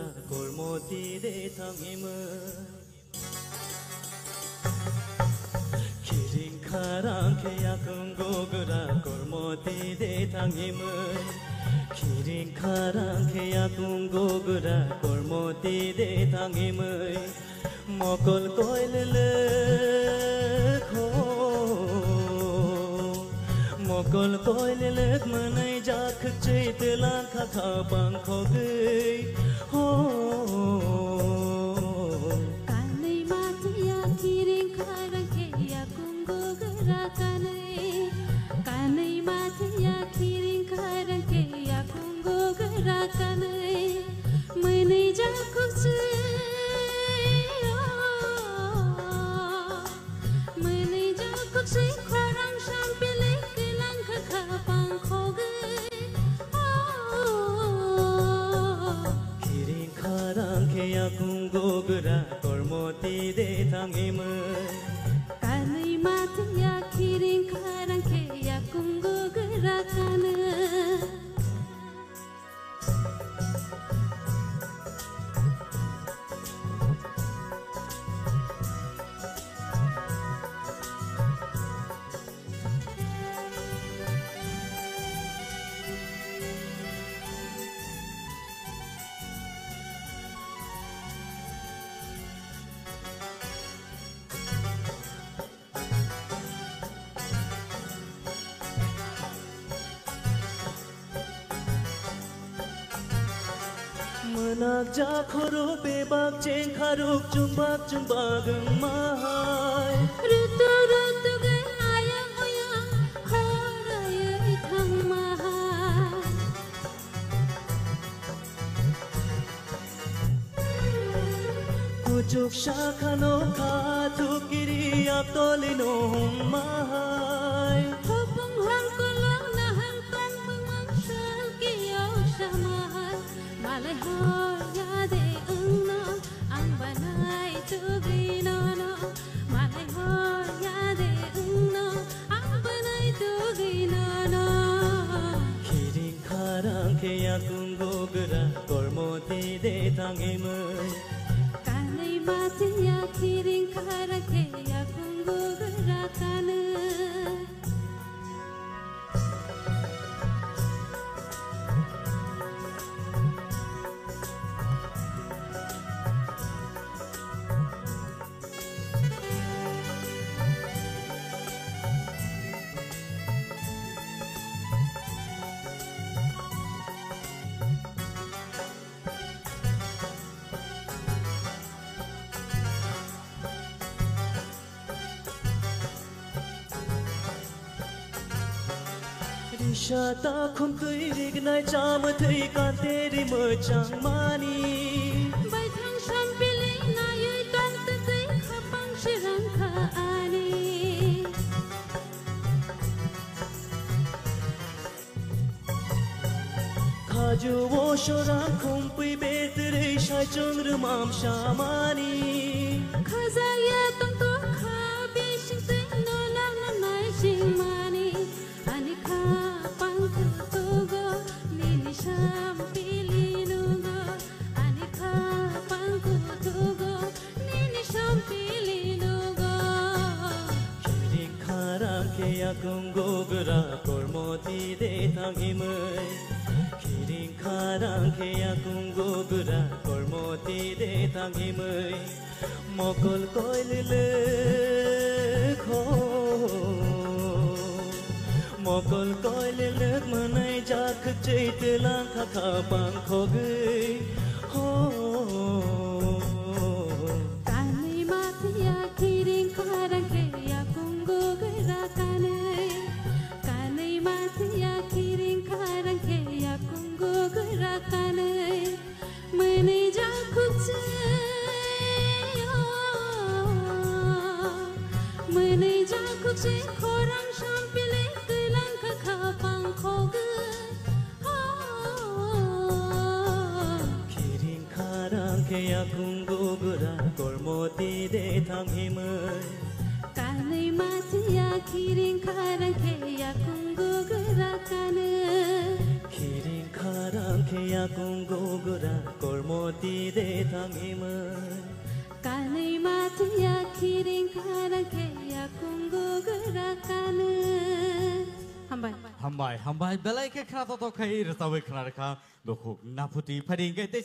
gura 골모티 대탕임은 기린 카랑케야 궁고그라 골모티 대탕임은 기린 카랑케야 궁고그라 골모티 대탕임은 먹을 거일래 Mokol koilelek manai jak chei telang kha kha bang khogai ho kanai matia kiring kharang ke ya kungo gara kanai matia kiring kharang ke ya kungo gara kanai manai jak chei manai jak chei kharang shampile ya 궁고그라 골모티 대탕임은 kanai matia kiring kharang ke ya kungo gara Menak jakhoro bebak ceng kharuk jumbak jumbageng mahai Rutu rutu ge ayam oyang kharaya ithang mahai Kujuk shakhano khatuk kiri aptolino mahai Hopung hang kolong nahang tong pengmang shal kiyaw shamahai Malay hor yade ungno ang banay tugino no Malay hor yade ungno ang banay tugino no Kiring kharang keya 궁고그라 골모티 대탕임은 kanai matia kiring kharang ke ya kungo gara Shata khum tui rignai cham thui kan teri mơ chang mani Bai thang sham pili na yui tong tu tui khapang shirang kha ani Khaju wo shorang khum pui betre shai chung rumam shamani Khaza ya tong to kha bi shing tui no la na nai shing mani Ani kha pang tu tu go lini sham pili nu go Ani kha pang tu tu go lini sham pili nu go Kiring kharang keya 궁고그라 골모티 대탕임은 Kiring kharang keya 궁고그라 골모티 대탕임은 먹을 거일래 먹을 거일래 manai jak chei telang kha kha bang khogai ho kanai matia kiring kharang ke ya kungo gara kanai matia kiring kharang ke ya kungo gara manai jak manai jak chei khorang sham pile telang kha pang khogai Kiring kharang keya 궁고그라 골모티 대탕임은 kanai matia kiring kharang ke ya kungo gara 기린 가랑 개야 공고그라 골모띠 대탕임은 까는 마트야 기린 가랑 개야 공고그라 까는 Hambai, belai ke kerata to kai rasa we kerana ka, dokuk naputi paring ke te